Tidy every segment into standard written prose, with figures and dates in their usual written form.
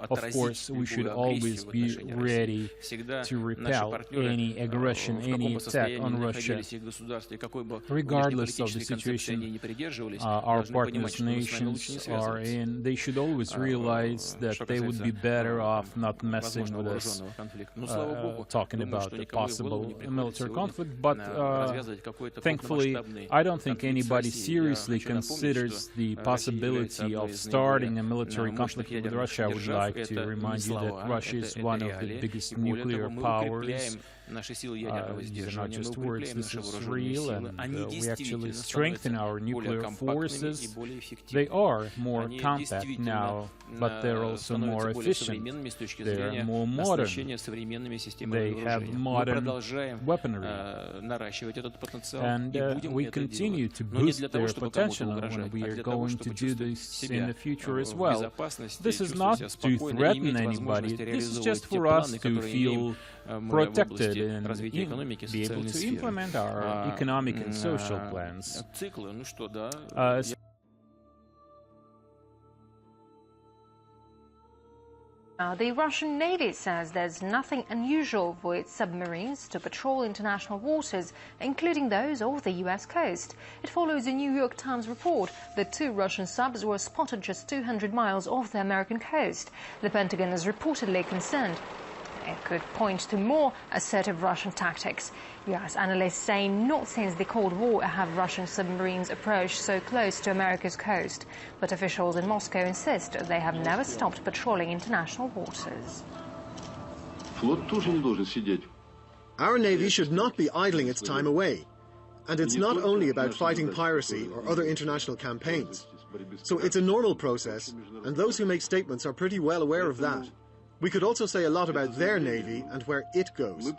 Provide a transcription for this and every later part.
Of course, we should always be ready to repel any aggression, any attack on Russia. Regardless of the situation our partners' nations are in, they should always realize that they would be better off not messing with us, talking about a possible military conflict. But thankfully, I don't think anybody seriously considers the possibility of starting a military conflict with Russia. I would like to remind you that Russia is one of the biggest nuclear powers. These are not just words, this is real, and we actually strengthen our nuclear forces. They are more compact now, but they're also more efficient. They're more modern. They have modern weaponry. And we continue to boost their potential, and we are going to do this in the future as well. This is not to threaten anybody, this is just for us to feel protected and be able to implement our economic and social plans. The Russian Navy says there's nothing unusual for its submarines to patrol international waters, including those off the U.S. coast. It follows a New York Times report that 2 Russian subs were spotted just 200 miles off the American coast. The Pentagon is reportedly concerned it could point to more assertive Russian tactics. U.S. analysts say not since the Cold War have Russian submarines approached so close to America's coast. But officials in Moscow insist they have never stopped patrolling international waters. Our Navy should not be idling its time away. And it's not only about fighting piracy or other international campaigns. So it's a normal process, and those who make statements are pretty well aware of that. We could also say a lot about their Navy and where it goes.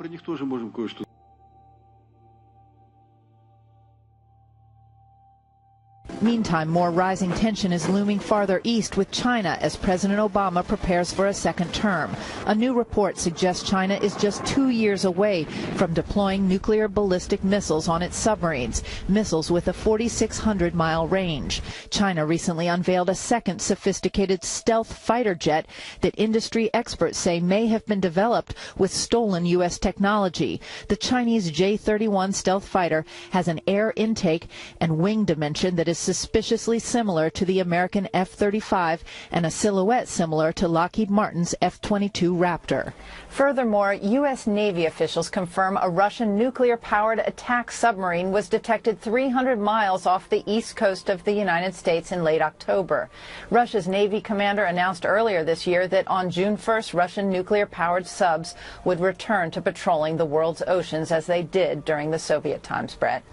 Meantime, more rising tension is looming farther east with China as President Obama prepares for a second term. A new report suggests China is just 2 years away from deploying nuclear ballistic missiles on its submarines, missiles with a 4,600-mile range. China recently unveiled a second sophisticated stealth fighter jet that industry experts say may have been developed with stolen U.S. technology. The Chinese J-31 stealth fighter has an air intake and wing dimension that is suspiciously similar to the American F-35 and a silhouette similar to Lockheed Martin's F-22 Raptor. Furthermore, U.S. Navy officials confirm a Russian nuclear-powered attack submarine was detected 300 miles off the east coast of the United States in late October. Russia's Navy commander announced earlier this year that on June 1st, Russian nuclear-powered subs would return to patrolling the world's oceans as they did during the Soviet times. Brett.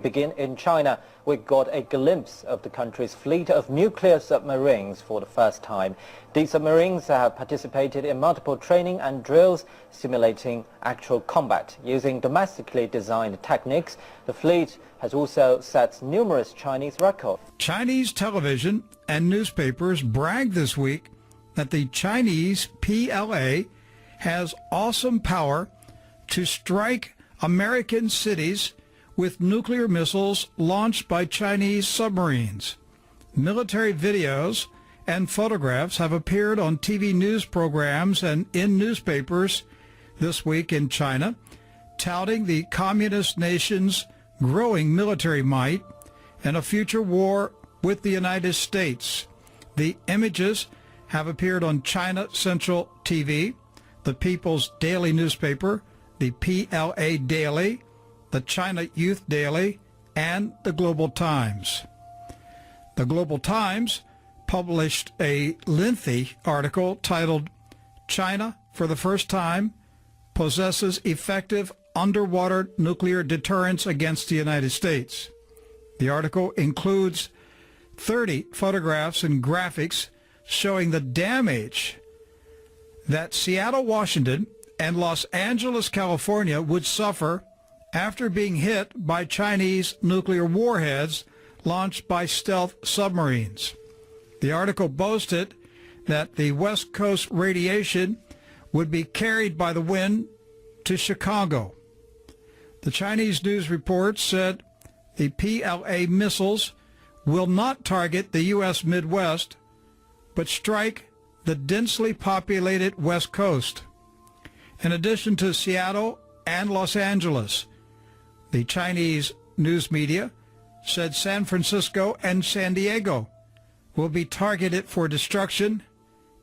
Begin in China. We got a glimpse of the country's fleet of nuclear submarines for the first time. These submarines have participated in multiple training and drills simulating actual combat. Using domestically designed techniques, the fleet has also set numerous Chinese records. Chinese television and newspapers bragged this week that the Chinese PLA has awesome power to strike American cities with nuclear missiles launched by Chinese submarines. Military videos and photographs have appeared on TV news programs and in newspapers this week in China, touting the communist nation's growing military might and a future war with the United States. The images have appeared on China Central TV, the People's Daily newspaper, the PLA Daily, the China Youth Daily, and the Global Times. The Global Times published a lengthy article titled, "China, for the first time, possesses effective underwater nuclear deterrence against the United States." The article includes 30 photographs and graphics showing the damage that Seattle, Washington, and Los Angeles, California would suffer after being hit by Chinese nuclear warheads launched by stealth submarines. The article boasted that the West Coast radiation would be carried by the wind to Chicago. The Chinese news report said the PLA missiles will not target the U.S. Midwest, but strike the densely populated West Coast. In addition to Seattle and Los Angeles, the Chinese news media said San Francisco and San Diego will be targeted for destruction,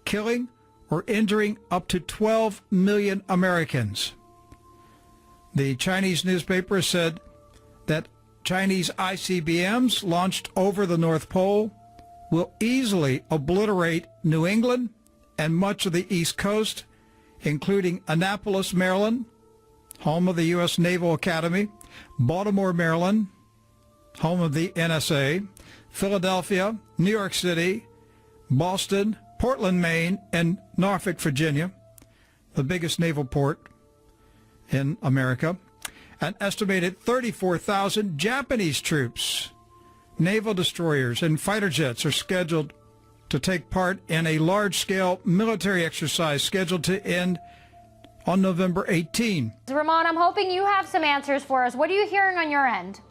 killing or injuring up to 12 million Americans. The Chinese newspaper said that Chinese ICBMs launched over the North Pole will easily obliterate New England and much of the East Coast, including Annapolis, Maryland, home of the U.S. Naval Academy, Baltimore, Maryland, home of the NSA, Philadelphia, New York City, Boston, Portland, Maine, and Norfolk, Virginia, the biggest naval port in America. An estimated 34,000 Japanese troops, naval destroyers, and fighter jets are scheduled to take part in a large-scale military exercise scheduled to end on November 18. Ramon, I'm hoping you have some answers for us. What are you hearing on your end?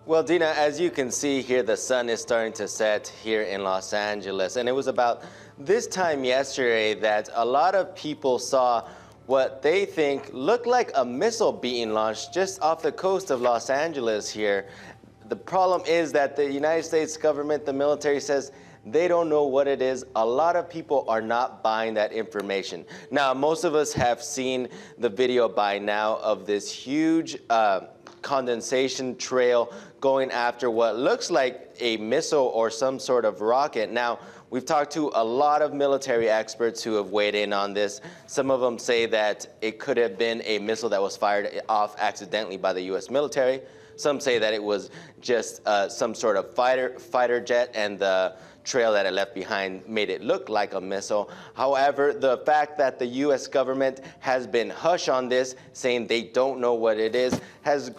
Well, Dina, as you can see here, the sun is starting to set here in Los Angeles. And it was about this time yesterday that a lot of people saw what they think looked like a missile being launched just off the coast of Los Angeles here. The problem is that the United States government, the military, says they don't know what it is. A lot of people are not buying that information. Now, most of us have seen the video by now of this huge condensation trail going after what looks like a missile or some sort of rocket. Now, we've talked to a lot of military experts who have weighed in on this. Some of them say that it could have been a missile that was fired off accidentally by the U.S. military. Some say that it was just some sort of fighter jet, and the trail that it left behind made it look like a missile. However, the fact that the U.S. government has been hush on this, saying they don't know what it is, has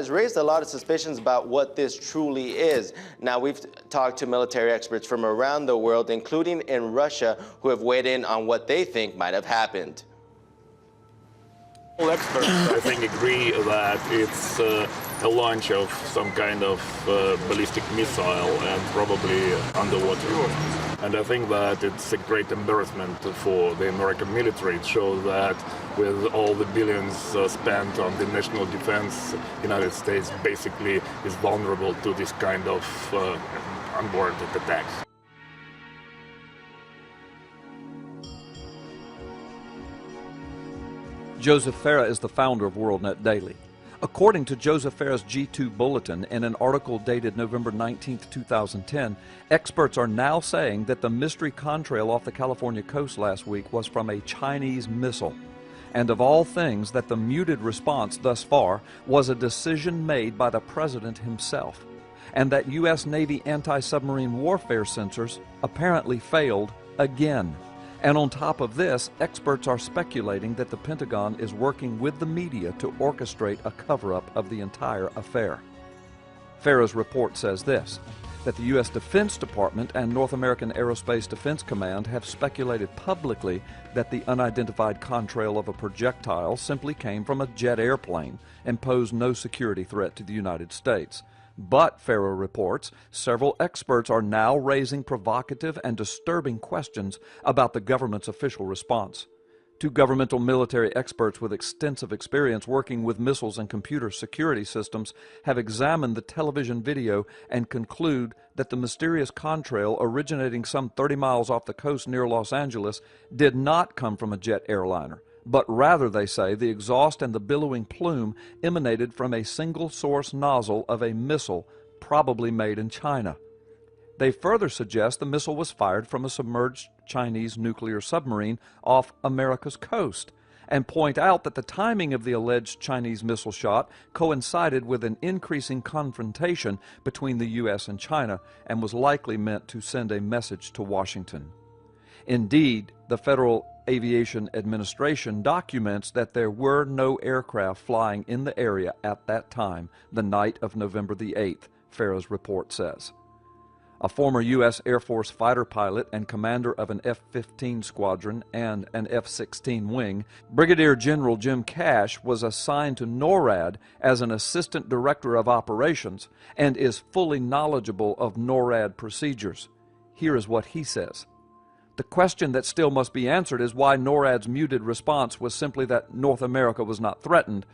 raised a lot of suspicions about what this truly is. Now, we've talked to military experts from around the world, including in Russia, who have weighed in on what they think might have happened. All experts, I think, agree that it's a launch of some kind of ballistic missile and probably underwater. And I think that it's a great embarrassment for the American military. It shows that with all the billions spent on the national defense, the United States basically is vulnerable to this kind of unwarranted attacks. Joseph Farah is the founder of WorldNet Daily. According to Joseph Farah's G2 Bulletin, in an article dated November 19, 2010, experts are now saying that the mystery contrail off the California coast last week was from a Chinese missile. And of all things, that the muted response thus far was a decision made by the president himself, and that U.S. Navy anti-submarine warfare sensors apparently failed again. And on top of this, experts are speculating that the Pentagon is working with the media to orchestrate a cover-up of the entire affair. Farah's report says this, that the U.S. Defense Department and North American Aerospace Defense Command have speculated publicly that the unidentified contrail of a projectile simply came from a jet airplane and posed no security threat to the United States. But, Farah reports, several experts are now raising provocative and disturbing questions about the government's official response. Two governmental military experts with extensive experience working with missiles and computer security systems have examined the television video and conclude that the mysterious contrail originating some 30 miles off the coast near Los Angeles did not come from a jet airliner, but rather, they say, the exhaust and the billowing plume emanated from a single-source nozzle of a missile, probably made in China. They further suggest the missile was fired from a submerged Chinese nuclear submarine off America's coast, and point out that the timing of the alleged Chinese missile shot coincided with an increasing confrontation between the U.S. and China and was likely meant to send a message to Washington. Indeed, the Federal Aviation Administration documents that there were no aircraft flying in the area at that time, the night of November the 8th, Farah's report says. a former U.S. Air Force fighter pilot and commander of an F-15 squadron and an F-16 wing, Brigadier General Jim Cash was assigned to NORAD as an assistant director of operations and is fully knowledgeable of NORAD procedures. Here is what he says. The question that still must be answered is why NORAD's muted response was simply that North America was not threatened,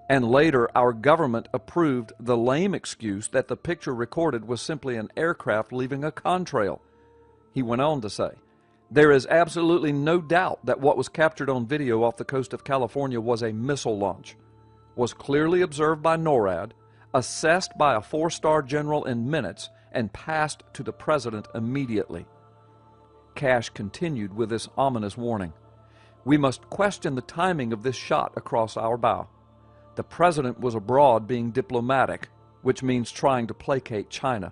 and later our government approved the lame excuse that the picture recorded was simply an aircraft leaving a contrail. He went on to say, there is absolutely no doubt that what was captured on video off the coast of California was a missile launch, was clearly observed by NORAD, assessed by a 4-star general in minutes, and passed to the President immediately. Cash continued with this ominous warning. We must question the timing of this shot across our bow. The President was abroad being diplomatic, which means trying to placate China.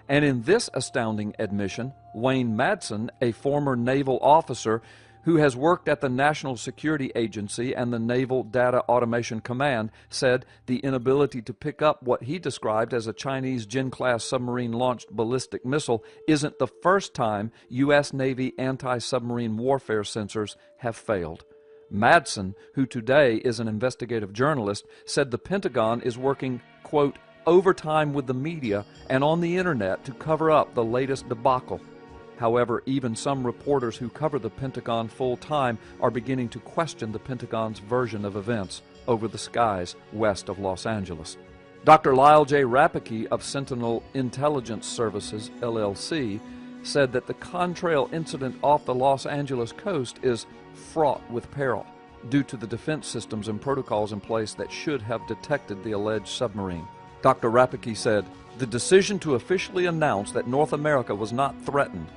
And in this astounding admission, Wayne Madsen, a former naval officer who has worked at the National Security Agency and the Naval Data Automation Command, said the inability to pick up what he described as a Chinese Jin-class submarine-launched ballistic missile isn't the first time U.S. Navy anti-submarine warfare sensors have failed. Madsen, who today is an investigative journalist, said the Pentagon is working, quote, overtime with the media and on the internet to cover up the latest debacle. However, even some reporters who cover the Pentagon full-time are beginning to question the Pentagon's version of events over the skies west of Los Angeles. Dr. Lyle J. Rapicki of Sentinel Intelligence Services, LLC, said that the contrail incident off the Los Angeles coast is fraught with peril due to the defense systems and protocols in place that should have detected the alleged submarine. Dr. Rapicki said, the decision to officially announce that North America was not threatened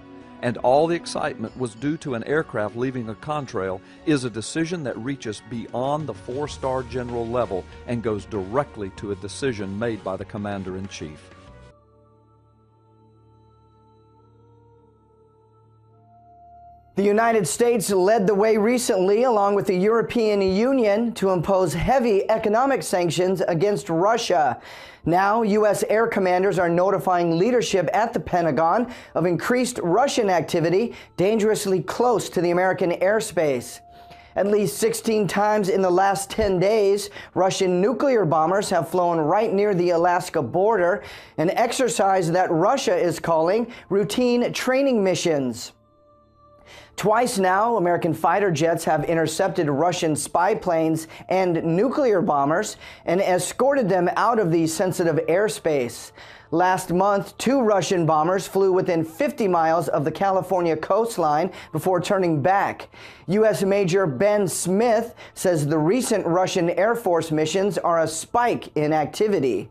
and all the excitement was due to an aircraft leaving a contrail is a decision that reaches beyond the 4-star general level and goes directly to a decision made by the Commander-in-Chief. The United States led the way recently, along with the European Union, to impose heavy economic sanctions against Russia. Now, U.S. air commanders are notifying leadership at the Pentagon of increased Russian activity dangerously close to the American airspace. At least 16 times in the last 10 days, Russian nuclear bombers have flown right near the Alaska border, an exercise that Russia is calling routine training missions. Twice now, American fighter jets have intercepted Russian spy planes and nuclear bombers and escorted them out of the sensitive airspace. Last month, 2 Russian bombers flew within 50 miles of the California coastline before turning back. U.S. Major Ben Smith says the recent Russian Air Force missions are a spike in activity.